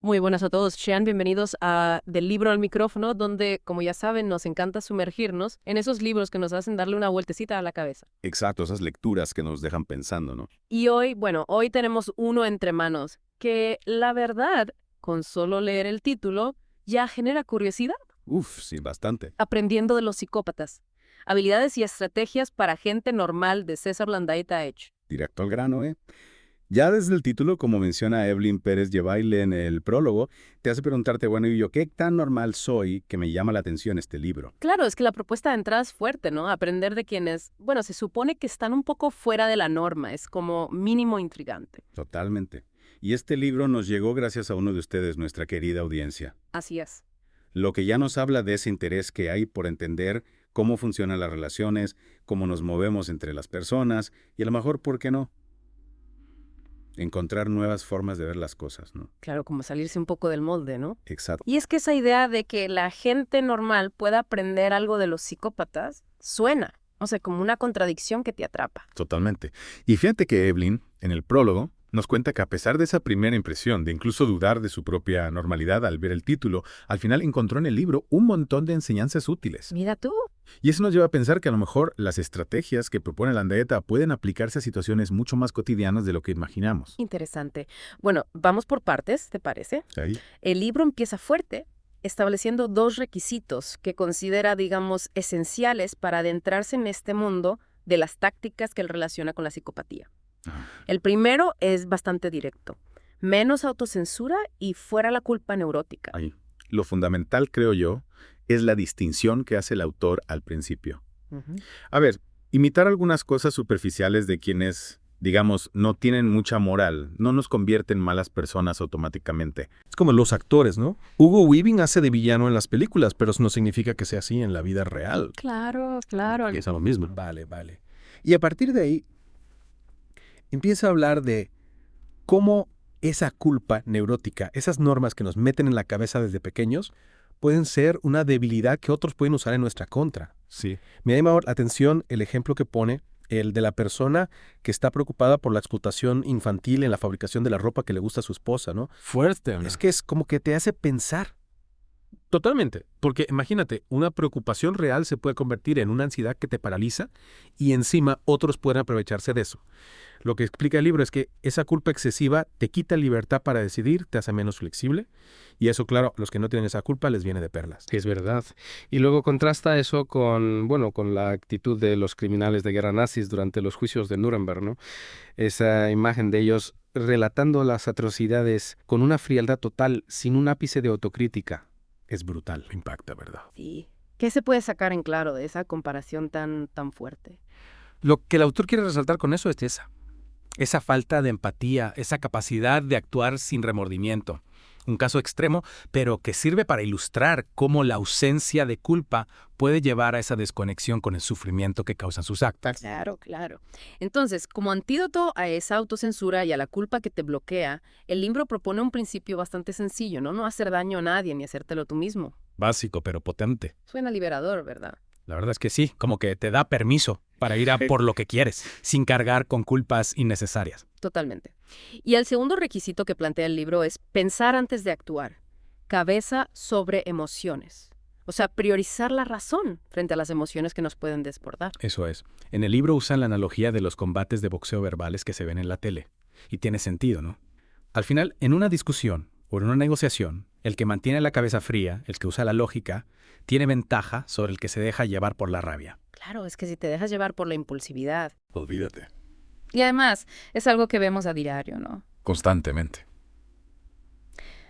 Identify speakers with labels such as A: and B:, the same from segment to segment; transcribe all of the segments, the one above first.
A: Muy buenas a todos, sean bienvenidos a Del libro al micrófono, donde, como ya saben, nos encanta sumergirnos en esos libros que nos hacen darle una vueltecita a la cabeza.
B: Exacto, esas lecturas que nos dejan pensando, ¿no?
A: Y hoy, bueno, hoy tenemos uno entre manos, que la verdad, con solo leer el título, ya genera curiosidad.
B: Uf, sí, bastante.
A: Aprendiendo de los psicópatas. Habilidades y estrategias para gente normal, de César Landaeta Edge.
B: Directo al grano, ¿eh? Ya desde el título, como menciona Evelyn Pérez Llevaile en el prólogo, te hace preguntarte, bueno, ¿y yo qué tan normal soy que me llama la atención este libro?
A: Claro, es que la propuesta de entrada es fuerte, ¿no? Aprender de quienes, bueno, se supone que están un poco fuera de la norma, es como mínimo intrigante.
B: Totalmente. Y este libro nos llegó gracias a uno de ustedes, nuestra querida audiencia.
A: Así es.
B: Lo que ya nos habla de ese interés que hay por entender cómo funcionan las relaciones, cómo nos movemos entre las personas y a lo mejor, ¿por qué no? Encontrar nuevas formas de ver las cosas, ¿no?
A: Claro, como salirse un poco del molde, ¿no?
B: Exacto.
A: Y es que esa idea de que la gente normal pueda aprender algo de los psicópatas suena, o sea, como una contradicción que te atrapa.
C: Totalmente. Y fíjate que Evelyn, en el prólogo, nos cuenta que a pesar de esa primera impresión de incluso dudar de su propia normalidad al ver el título, al final encontró en el libro un montón de enseñanzas útiles.
A: Mira tú.
C: Y eso nos lleva a pensar que a lo mejor las estrategias que propone Landaeta pueden aplicarse a situaciones mucho más cotidianas de lo que imaginamos.
A: Interesante. Bueno, vamos por partes, ¿te parece?
C: Ahí.
A: El libro empieza fuerte, estableciendo dos requisitos que considera, digamos, esenciales para adentrarse en este mundo de las tácticas que él relaciona con la psicopatía.
C: Ah,
A: El primero es bastante directo. Menos autocensura y fuera la culpa neurótica.
C: ahí. Lo fundamental, creo yo, es la distinción que hace el autor al principio.
A: Ujú.
C: A ver, imitar algunas cosas superficiales de quienes, digamos, no tienen mucha moral, no nos convierte en malas personas automáticamente.
D: Es como los actores, ¿no? Hugo Weaving hace de villano en las películas, pero eso no significa que sea así en la vida real.
A: Claro, claro.
D: Y es lo mismo. Vale, vale. Y a partir de ahí, empieza a hablar de cómo esa culpa neurótica, esas normas que nos meten en la cabeza desde pequeños, pueden ser una debilidad que otros pueden usar en nuestra contra.
C: Sí.
D: Me ha llamado la atención el ejemplo que pone, el de la persona que está preocupada por la explotación infantil en la fabricación de la ropa que le gusta a su esposa, ¿no?
C: Fuerte, ¿no?
D: Es que es como que te hace pensar. Totalmente, porque imagínate, una preocupación real se puede convertir en una ansiedad que te paraliza y encima otros pueden aprovecharse de eso. Lo que explica el libro es que esa culpa excesiva te quita libertad para decidir, te hace menos flexible y eso, claro, a los que no tienen esa culpa les viene de perlas.
E: Sí, es verdad. Y luego contrasta eso con, bueno, con la actitud de los criminales de guerra nazis durante los juicios de Nuremberg, ¿no? Esa imagen de ellos relatando las atrocidades con una frialdad total, sin un ápice de autocrítica. Es brutal.
C: Impacta, ¿verdad?
A: Sí. ¿Qué se puede sacar en claro de esa comparación tan fuerte?
F: Lo que el autor quiere resaltar con eso es esa falta de empatía, esa capacidad de actuar sin remordimiento. Un caso extremo, pero que sirve para ilustrar cómo la ausencia de culpa puede llevar a esa desconexión con el sufrimiento que causan sus actos.
A: Claro, claro. Entonces, como antídoto a esa autocensura y a la culpa que te bloquea, el libro propone un principio bastante sencillo, ¿no? No hacer daño a nadie ni hacértelo tú mismo.
F: Básico, pero potente.
A: Suena liberador, ¿verdad?
F: La verdad es que sí, como que te da permiso para ir a por lo que quieres, sin cargar con culpas innecesarias.
A: Totalmente. Y el segundo requisito que plantea el libro es pensar antes de actuar. Cabeza sobre emociones. O sea, priorizar la razón frente a las emociones que nos pueden desbordar.
F: Eso es. En el libro usan la analogía de los combates de boxeo verbales que se ven en la tele. Y tiene sentido, ¿no? Al final, en una discusión o en una negociación, el que mantiene la cabeza fría, el que usa la lógica, tiene ventaja sobre el que se deja llevar por la rabia.
A: Claro, es que si te dejas llevar por la impulsividad.
C: Olvídate.
A: Y además, es algo que vemos a diario, ¿no?
C: Constantemente.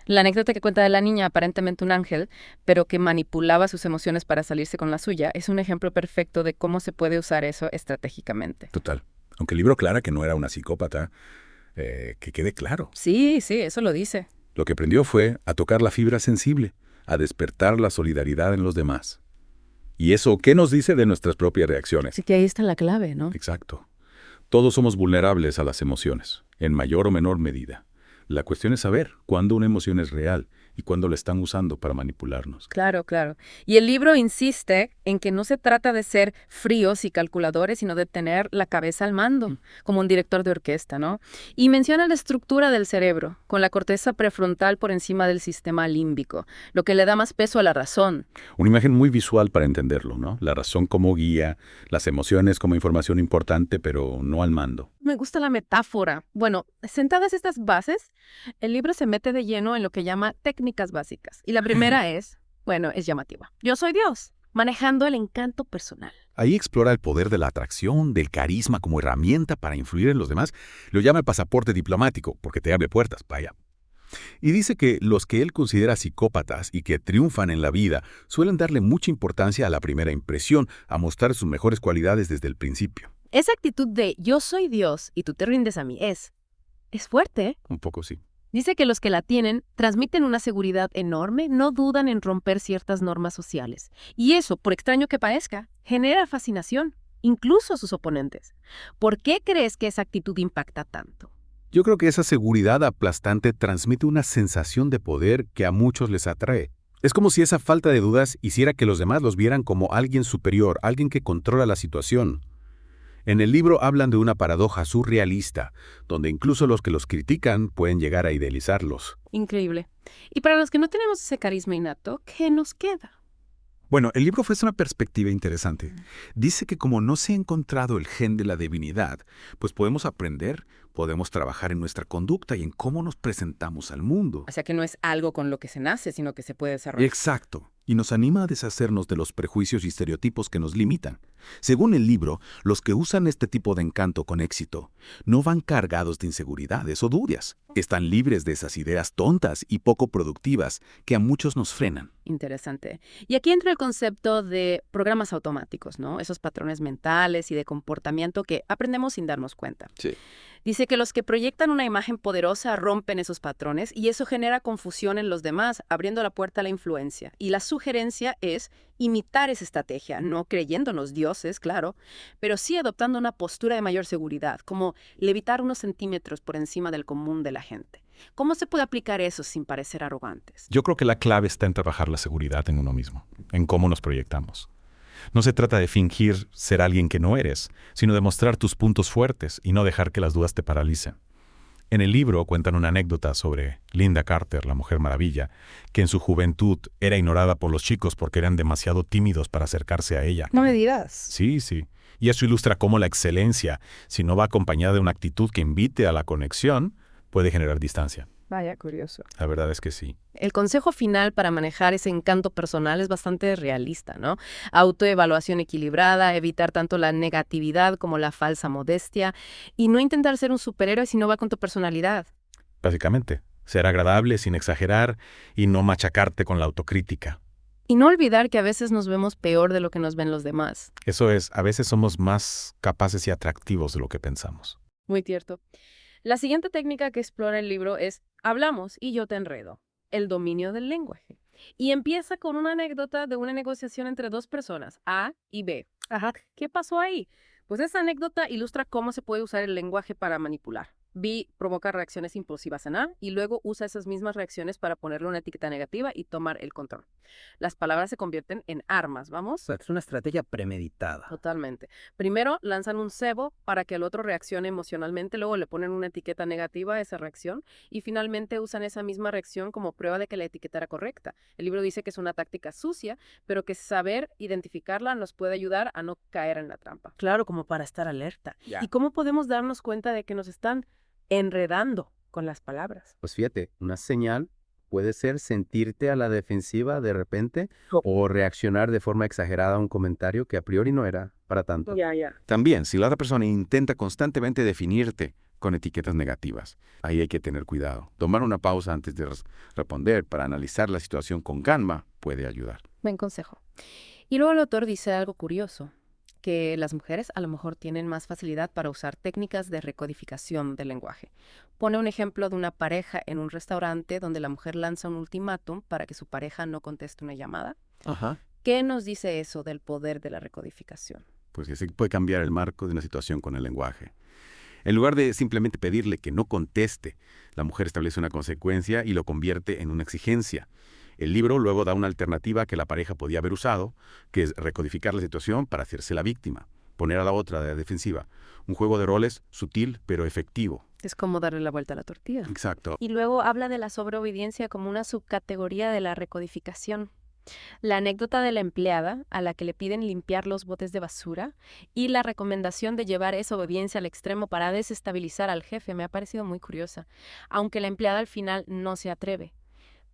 A: La anécdota que cuenta de la niña, aparentemente un ángel, pero que manipulaba sus emociones para salirse con la suya, es un ejemplo perfecto de cómo se puede usar eso estratégicamente.
B: Total. Aunque el libro aclara que no era una psicópata, que quede claro.
A: Sí, sí, eso lo dice.
B: Lo que aprendió fue a tocar la fibra sensible, a despertar la solidaridad en los demás. ¿Y eso qué nos dice de nuestras propias reacciones?
A: Así que ahí está la clave, ¿no?
B: Exacto. Todos somos vulnerables a las emociones, en mayor o menor medida.
C: La cuestión es saber cuándo una emoción es real y cuándo la están usando para manipularnos.
A: Claro, claro. Y el libro insiste en que no se trata de ser fríos y calculadores, sino de tener la cabeza al mando, como un director de orquesta, ¿no? Y menciona la estructura del cerebro, con la corteza prefrontal por encima del sistema límbico, lo que le da más peso a la razón.
C: Una imagen muy visual para entenderlo, ¿no? La razón como guía, las emociones como información importante, pero no al mando.
A: Me gusta la metáfora. Bueno, sentadas estas bases, el libro se mete de lleno en lo que llama técnicas básicas. Y la primera es llamativa. Yo soy Dios, manejando el encanto personal.
C: Ahí explora el poder de la atracción, del carisma como herramienta para influir en los demás. Lo llama el pasaporte diplomático, porque te abre puertas, vaya. Y dice que los que él considera psicópatas y que triunfan en la vida suelen darle mucha importancia a la primera impresión, a mostrar sus mejores cualidades desde el principio.
A: Esa actitud de yo soy Dios y tú te rindes a mí es fuerte, ¿eh?
C: Un poco sí.
A: Dice que los que la tienen transmiten una seguridad enorme, no dudan en romper ciertas normas sociales. Y eso, por extraño que parezca, genera fascinación, incluso a sus oponentes. ¿Por qué crees que esa actitud impacta tanto?
C: Yo creo que esa seguridad aplastante transmite una sensación de poder que a muchos les atrae. Es como si esa falta de dudas hiciera que los demás los vieran como alguien superior, alguien que controla la situación. En el libro hablan de una paradoja surrealista, donde incluso los que los critican pueden llegar a idealizarlos.
A: Increíble. Y para los que no tenemos ese carisma innato, ¿qué nos queda?
G: Bueno, el libro ofrece una perspectiva interesante. Dice que como no se ha encontrado el gen de la divinidad, pues podemos aprender, podemos trabajar en nuestra conducta y en cómo nos presentamos al mundo.
A: O sea que no es algo con lo que se nace, sino que se puede desarrollar.
G: Exacto. Y nos anima a deshacernos de los prejuicios y estereotipos que nos limitan. Según el libro, los que usan este tipo de encanto con éxito no van cargados de inseguridades o dudas. Están libres de esas ideas tontas y poco productivas que a muchos nos frenan.
A: Interesante. Y aquí entra el concepto de programas automáticos, ¿no? Esos patrones mentales y de comportamiento que aprendemos sin darnos cuenta.
C: Sí.
A: Dice que los que proyectan una imagen poderosa rompen esos patrones y eso genera confusión en los demás, abriendo la puerta a la influencia. Y la sugerencia es imitar esa estrategia, no creyéndonos dioses, claro, pero sí adoptando una postura de mayor seguridad, como levitar unos centímetros por encima del común de la gente. ¿Cómo se puede aplicar eso sin parecer arrogantes?
G: Yo creo que la clave está en trabajar la seguridad en uno mismo, en cómo nos proyectamos. No se trata de fingir ser alguien que no eres, sino de mostrar tus puntos fuertes y no dejar que las dudas te paralicen. En el libro cuentan una anécdota sobre Linda Carter, la Mujer Maravilla, que en su juventud era ignorada por los chicos porque eran demasiado tímidos para acercarse a ella.
A: No me digas.
G: Sí, sí. Y eso ilustra cómo la excelencia, si no va acompañada de una actitud que invite a la conexión, puede generar distancia.
A: Vaya, curioso.
G: La verdad es que sí.
A: El consejo final para manejar ese encanto personal es bastante realista, ¿no? Autoevaluación equilibrada, evitar tanto la negatividad como la falsa modestia y no intentar ser un superhéroe si no va con tu personalidad.
G: Básicamente, ser agradable sin exagerar y no machacarte con la autocrítica.
A: Y no olvidar que a veces nos vemos peor de lo que nos ven los demás.
G: Eso es, a veces somos más capaces y atractivos de lo que pensamos.
A: Muy cierto. La siguiente técnica que explora el libro es hablamos y yo te enredo, el dominio del lenguaje. Y empieza con una anécdota de una negociación entre dos personas, A y B. Ajá, ¿qué pasó ahí? Pues esa anécdota ilustra cómo se puede usar el lenguaje para manipular. B provoca reacciones impulsivas en A y luego usa esas mismas reacciones para ponerle una etiqueta negativa y tomar el control. Las palabras se convierten en armas, ¿vamos?
H: Es una estrategia premeditada.
A: Totalmente. Primero lanzan un cebo para que el otro reaccione emocionalmente, luego le ponen una etiqueta negativa a esa reacción y finalmente usan esa misma reacción como prueba de que la etiqueta era correcta. El libro dice que es una táctica sucia, pero que saber identificarla nos puede ayudar a no caer en la trampa.
H: Claro, como para estar alerta.
A: ¿Y cómo podemos darnos cuenta de que nos están enredando con las palabras?
B: Pues fíjate, una señal puede ser sentirte a la defensiva de repente o reaccionar de forma exagerada a un comentario que a priori no era para tanto.
A: Ya.
C: También, si la otra persona intenta constantemente definirte con etiquetas negativas, ahí hay que tener cuidado. Tomar una pausa antes de responder para analizar la situación con calma puede ayudar.
A: Buen consejo. Y luego el autor dice algo curioso, que las mujeres a lo mejor tienen más facilidad para usar técnicas de recodificación del lenguaje. Pone un ejemplo de una pareja en un restaurante donde la mujer lanza un ultimátum para que su pareja no conteste una llamada.
C: Ajá.
A: ¿Qué nos dice eso del poder de la recodificación?
C: Pues que se puede cambiar el marco de una situación con el lenguaje. En lugar de simplemente pedirle que no conteste, la mujer establece una consecuencia y lo convierte en una exigencia. El libro luego da una alternativa que la pareja podía haber usado, que es recodificar la situación para hacerse la víctima, poner a la otra de la defensiva. Un juego de roles sutil pero efectivo.
A: Es como darle la vuelta a la tortilla.
C: Exacto.
I: Y luego habla de la sobreobediencia como una subcategoría de la recodificación. La anécdota de la empleada a la que le piden limpiar los botes de basura y la recomendación de llevar esa obediencia al extremo para desestabilizar al jefe me ha parecido muy curiosa, aunque la empleada al final no se atreve.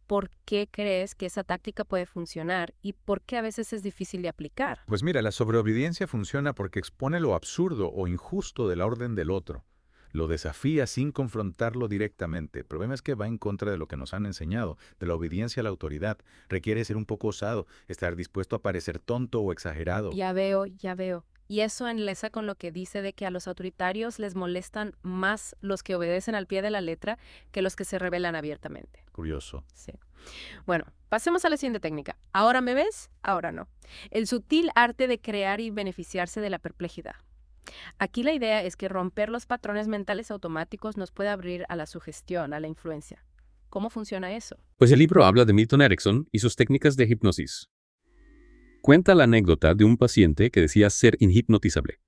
I: ¿Por qué crees que esa táctica puede funcionar y por qué a veces es difícil de aplicar?
J: Pues mira, la sobreobediencia funciona porque expone lo absurdo o injusto de la orden del otro. Lo desafía sin confrontarlo directamente. El problema es que va en contra de lo que nos han enseñado, de la obediencia a la autoridad. Requiere ser un poco osado, estar dispuesto a parecer tonto o exagerado.
I: Ya veo, ya veo. Y eso enlaza con lo que dice de que a los autoritarios les molestan más los que obedecen al pie de la letra que los que se rebelan abiertamente.
J: Curioso.
A: Sí. Bueno, pasemos a la siguiente técnica. ¿Ahora me ves? Ahora no. El sutil arte de crear y beneficiarse de la perplejidad. Aquí la idea es que romper los patrones mentales automáticos nos puede abrir a la sugestión, a la influencia. ¿Cómo funciona eso?
K: Pues el libro habla de Milton Erickson y sus técnicas de hipnosis. Cuenta la anécdota de un paciente que decía ser inhipnotizable,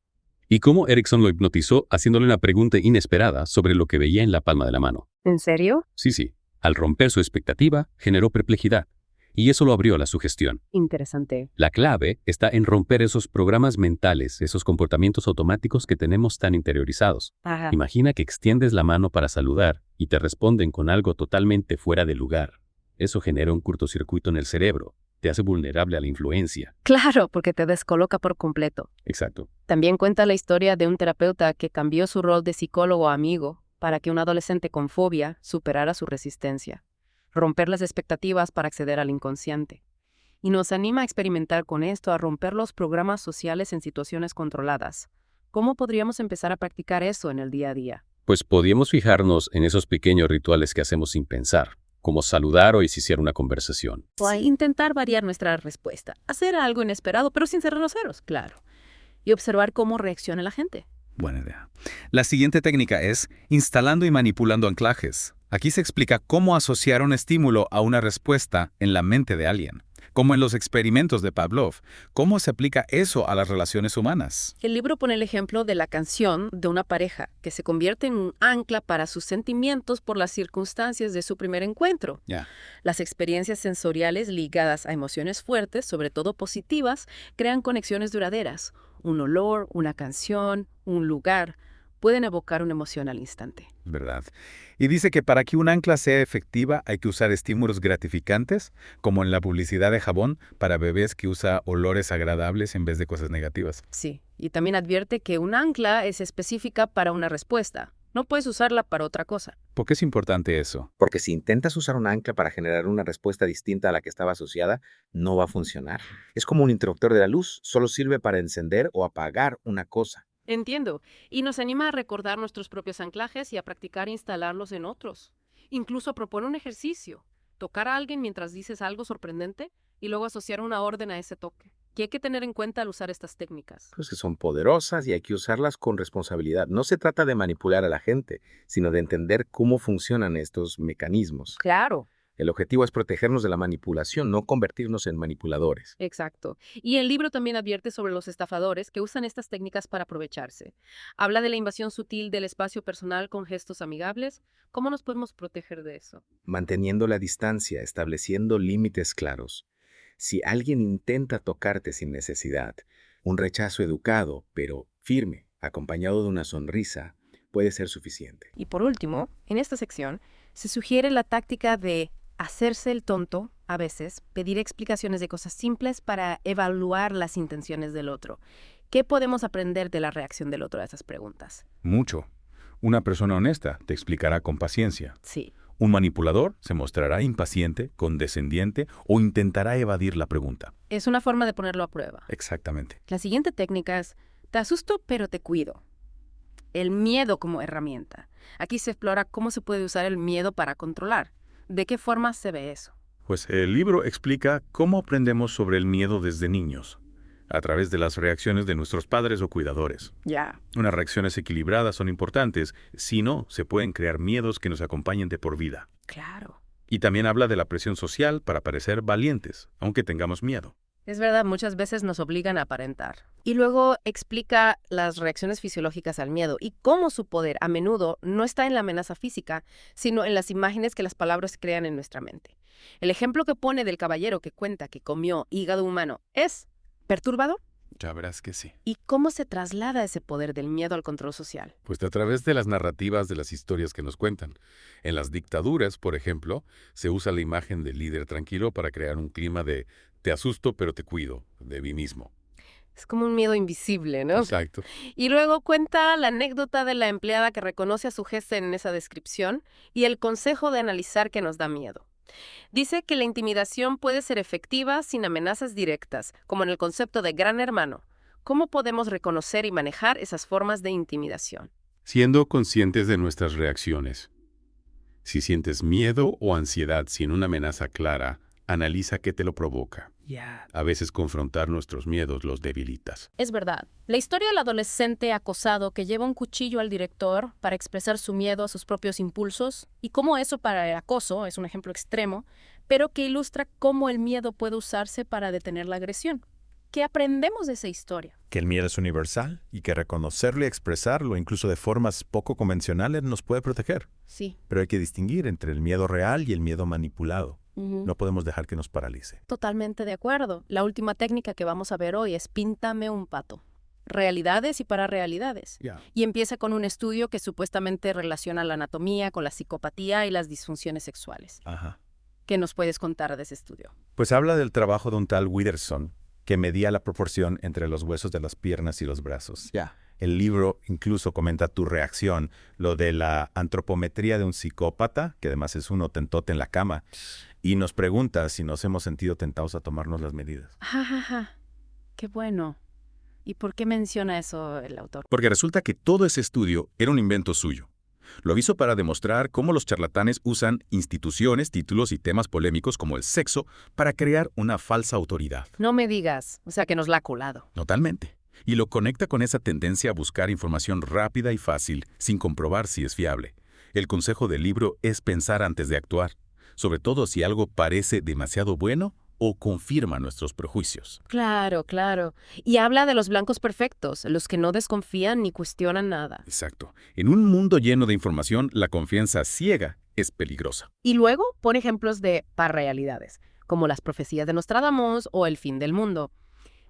K: y cómo Erickson lo hipnotizó haciéndole una pregunta inesperada sobre lo que veía en la palma de la mano.
A: ¿En serio?
K: Sí. Al romper su expectativa, generó perplejidad, y eso lo abrió a la sugestión.
A: Interesante.
K: La clave está en romper esos programas mentales, esos comportamientos automáticos que tenemos tan interiorizados.
A: Ajá.
K: Imagina que extiendes la mano para saludar y te responden con algo totalmente fuera de lugar. Eso genera un cortocircuito en el cerebro. Te hace vulnerable a la influencia.
A: Claro, porque te descoloca por completo.
K: Exacto.
A: También cuenta la historia de un terapeuta que cambió su rol de psicólogo a amigo para que un adolescente con fobia superara su resistencia. Romper las expectativas para acceder al inconsciente. Y nos anima a experimentar con esto, a romper los programas sociales en situaciones controladas. ¿Cómo podríamos empezar a practicar eso en el día a día?
K: Pues podríamos fijarnos en esos pequeños rituales que hacemos sin pensar, como saludar o iniciar una conversación.
A: O a intentar variar nuestra respuesta. Hacer algo inesperado, pero sin ser groseros, claro. Y observar cómo reacciona la gente.
J: Buena idea. La siguiente técnica es instalando y manipulando anclajes. Aquí se explica cómo asociar un estímulo a una respuesta en la mente de alguien. Como en los experimentos de Pavlov, ¿cómo se aplica eso a las relaciones humanas?
A: El libro pone el ejemplo de la canción de una pareja que se convierte en un ancla para sus sentimientos por las circunstancias de su primer encuentro. Las experiencias sensoriales ligadas a emociones fuertes, sobre todo positivas, crean conexiones duraderas. Un olor, una canción, un lugar, pueden evocar una emoción al instante.
J: ¿Verdad? Y dice que para que un ancla sea efectiva hay que usar estímulos gratificantes, como en la publicidad de jabón para bebés que usa olores agradables en vez de cosas negativas.
A: Sí, y también advierte que un ancla es específica para una respuesta. No puedes usarla para otra cosa.
J: ¿Por qué es importante eso?
L: Porque si intentas usar un ancla para generar una respuesta distinta a la que estaba asociada, no va a funcionar. Es como un interruptor de la luz, solo sirve para encender o apagar una cosa.
A: Entiendo, y nos anima a recordar nuestros propios anclajes y a practicar instalarlos en otros. Incluso propone un ejercicio, tocar a alguien mientras dices algo sorprendente y luego asociar una orden a ese toque. ¿Qué hay que tener en cuenta al usar estas técnicas?
L: Pues que son poderosas y hay que usarlas con responsabilidad. No se trata de manipular a la gente, sino de entender cómo funcionan estos mecanismos.
A: Claro.
L: El objetivo es protegernos de la manipulación, no convertirnos en manipuladores.
A: Exacto. Y el libro también advierte sobre los estafadores que usan estas técnicas para aprovecharse. Habla de la invasión sutil del espacio personal con gestos amigables. ¿Cómo nos podemos proteger de eso?
L: Manteniendo la distancia, estableciendo límites claros. Si alguien intenta tocarte sin necesidad, un rechazo educado, pero firme, acompañado de una sonrisa, puede ser suficiente.
A: Y por último, en esta sección, se sugiere la táctica de hacerse el tonto, a veces, pedir explicaciones de cosas simples para evaluar las intenciones del otro. ¿Qué podemos aprender de la reacción del otro a esas preguntas?
J: Mucho. Una persona honesta te explicará con paciencia.
A: Sí.
J: Un manipulador se mostrará impaciente, condescendiente o intentará evadir la pregunta.
A: Es una forma de ponerlo a prueba.
J: Exactamente.
A: La siguiente técnica es, te asusto pero te cuido. El miedo como herramienta. Aquí se explora cómo se puede usar el miedo para controlar. ¿De qué forma se ve eso?
J: Pues el libro explica cómo aprendemos sobre el miedo desde niños. a través de las reacciones de nuestros padres o cuidadores.
A: Ya.
J: Unas reacciones equilibradas son importantes, si no, se pueden crear miedos que nos acompañen de por vida.
A: Claro.
J: Y también habla de la presión social para parecer valientes, aunque tengamos miedo.
A: Es verdad, muchas veces nos obligan a aparentar. Y luego explica las reacciones fisiológicas al miedo y cómo su poder a menudo no está en la amenaza física, sino en las imágenes que las palabras crean en nuestra mente. El ejemplo que pone del caballero que cuenta que comió hígado humano es perturbador.
C: Ya verás que sí.
A: ¿Y cómo se traslada ese poder del miedo al control social?
C: Pues a través de las narrativas de las historias que nos cuentan. En las dictaduras, por ejemplo, se usa la imagen del líder tranquilo para crear un clima de te asusto pero te cuido, de mí mismo.
A: Es como un miedo invisible, ¿no?
C: Exacto.
A: Y luego cuenta la anécdota de la empleada que reconoce a su jefe en esa descripción y el consejo de analizar que nos da miedo. Dice que la intimidación puede ser efectiva sin amenazas directas, como en el concepto de gran hermano. ¿Cómo podemos reconocer y manejar esas formas de intimidación?
C: Siendo conscientes de nuestras reacciones. Si sientes miedo o ansiedad sin una amenaza clara, analiza qué te lo provoca. A veces confrontar nuestros miedos los debilitas.
I: Es verdad. La historia del adolescente acosado que lleva un cuchillo al director para expresar su miedo a sus propios impulsos y cómo eso para el acoso es un ejemplo extremo, pero que ilustra cómo el miedo puede usarse para detener la agresión. ¿Qué aprendemos de esa historia?
G: Que el miedo es universal y que reconocerlo y expresarlo, incluso de formas poco convencionales, nos puede proteger.
I: Sí.
G: Pero hay que distinguir entre el miedo real y el miedo manipulado. No podemos dejar que nos paralice.
I: Totalmente de acuerdo. La última técnica que vamos a ver hoy es píntame un pato. Realidades y pararrealidades. Y empieza con un estudio que supuestamente relaciona la anatomía con la psicopatía y las disfunciones sexuales. ¿Qué nos puedes contar de ese estudio?
G: Pues habla del trabajo de un tal Witherspoon, que medía la proporción entre los huesos de las piernas y los brazos. El libro incluso comenta tu reacción, lo de la antropometría de un psicópata, que además es un otentote en la cama, y nos pregunta si nos hemos sentido tentados a tomarnos las medidas.
I: Qué bueno. ¿Y por qué menciona eso el autor?
J: Porque resulta que todo ese estudio era un invento suyo. Lo hizo para demostrar cómo los charlatanes usan instituciones, títulos y temas polémicos como el sexo para crear una falsa autoridad.
A: No me digas, o sea que nos la ha colado.
J: Totalmente. Y lo conecta con esa tendencia a buscar información rápida y fácil, sin comprobar si es fiable. El consejo del libro es pensar antes de actuar, sobre todo si algo parece demasiado bueno o confirma nuestros prejuicios.
A: Claro, claro. Y habla de los blancos perfectos, los que no desconfían ni cuestionan nada.
J: Exacto. En un mundo lleno de información, la confianza ciega es peligrosa.
A: Y luego pone ejemplos de parrealidades, como las profecías de Nostradamus o el fin del mundo.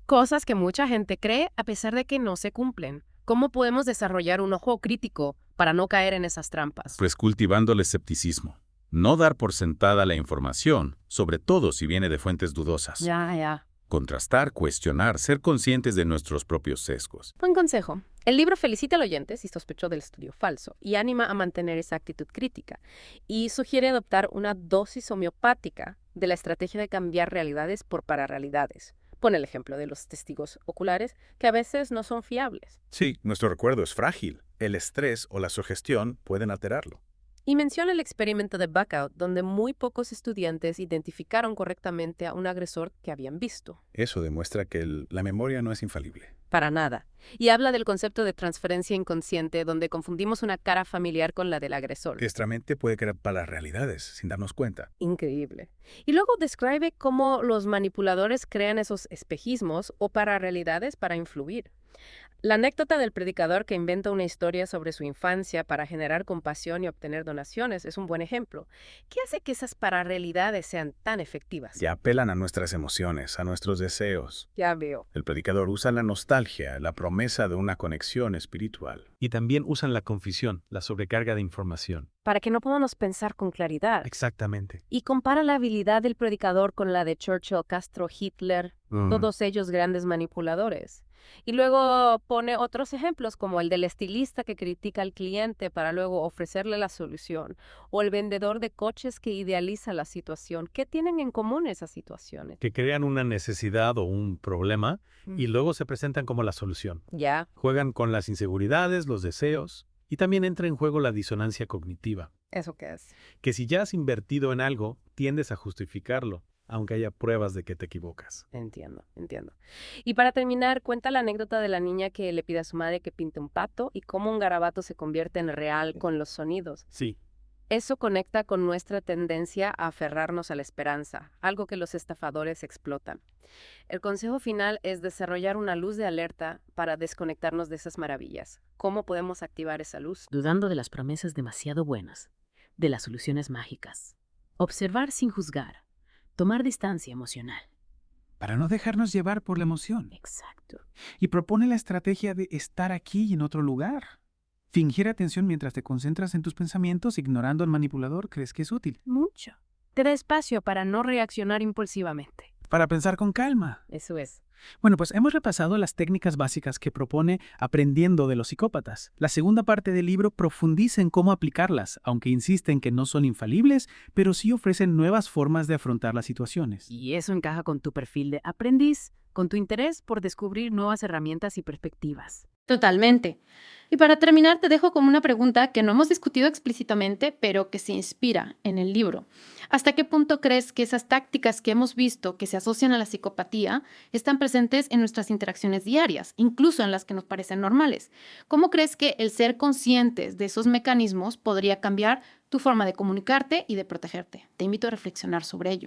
A: Cosas que mucha gente cree a pesar de que no se cumplen. ¿Cómo podemos desarrollar un ojo crítico para no caer en esas trampas?
J: Pues cultivando el escepticismo. No dar por sentada la información, sobre todo si viene de fuentes dudosas. Contrastar, cuestionar, ser conscientes de nuestros propios sesgos.
A: Buen consejo. El libro felicita al oyente si sospechó del estudio falso y anima a mantener esa actitud crítica. Y sugiere adoptar una dosis homeopática de la estrategia de cambiar realidades por pararrealidades. Pone el ejemplo de los testigos oculares, que a veces no son fiables.
J: Sí, nuestro recuerdo es frágil. El estrés o la sugestión pueden alterarlo.
A: Y menciona el experimento de Buckout, donde muy pocos estudiantes identificaron correctamente a un agresor que habían visto.
J: Eso demuestra que la memoria no es infalible.
A: Para nada. Y habla del concepto de transferencia inconsciente, donde confundimos una cara familiar con la del agresor.
J: Nuestra mente puede crear pararrealidades sin darnos cuenta.
A: Increíble. Y luego describe cómo los manipuladores crean esos espejismos o pararrealidades para influir. La anécdota del predicador que inventa una historia sobre su infancia para generar compasión y obtener donaciones es un buen ejemplo. ¿Qué hace que esas pararrealidades sean tan efectivas?
J: Ya apelan a nuestras emociones, a nuestros deseos.
A: Ya veo.
J: El predicador usa la nostalgia, la promesa de una conexión espiritual.
D: Y también usan la confusión, la sobrecarga de información.
A: Para que no podamos pensar con claridad.
D: Exactamente.
A: Y compara la habilidad del predicador con la de Churchill, Castro, Hitler, todos ellos grandes manipuladores. Y luego pone otros ejemplos como el del estilista que critica al cliente para luego ofrecerle la solución, o el vendedor de coches que idealiza la situación. ¿Qué tienen en común esas situaciones?
D: Que crean una necesidad o un problema y luego se presentan como la solución. Juegan con las inseguridades, los deseos, y también entra en juego la disonancia cognitiva.
A: ¿Eso qué es?
D: Que si ya has invertido en algo, tiendes a justificarlo. aunque haya pruebas de que te equivocas.
A: Entiendo. Y para terminar, cuenta la anécdota de la niña que le pide a su madre que pinte un pato y cómo un garabato se convierte en real con los sonidos.
D: Sí,
A: Eso conecta con nuestra tendencia a aferrarnos a la esperanza, algo que los estafadores explotan. El consejo final es desarrollar una luz de alerta para desconectarnos de esas maravillas. ¿Cómo podemos activar esa luz?
H: Dudando de las promesas demasiado buenas, de las soluciones mágicas. Observar sin juzgar. Tomar distancia emocional.
M: Para no dejarnos llevar por la emoción.
H: Exacto.
M: Y propone la estrategia de estar aquí y en otro lugar. Fingir atención mientras te concentras en tus pensamientos, ignorando al manipulador, ¿crees que es útil?
I: Mucho. Te da espacio para no reaccionar impulsivamente.
M: Para pensar con calma.
A: Eso es.
M: Bueno, pues hemos repasado las técnicas básicas que propone Aprendiendo de los psicópatas. La segunda parte del libro profundiza en cómo aplicarlas, aunque insiste en que no son infalibles, pero sí ofrecen nuevas formas de afrontar las situaciones.
H: Y eso encaja con tu perfil de aprendiz, con tu interés por descubrir nuevas herramientas y perspectivas.
I: Totalmente. Y para terminar, te dejo como una pregunta que no hemos discutido explícitamente, pero que se inspira en el libro. ¿Hasta qué punto crees que esas tácticas que hemos visto que se asocian a la psicopatía están presentes en nuestras interacciones diarias, incluso en las que nos parecen normales? ¿Cómo crees que el ser conscientes de esos mecanismos podría cambiar tu forma de comunicarte y de protegerte? Te invito a reflexionar sobre ello.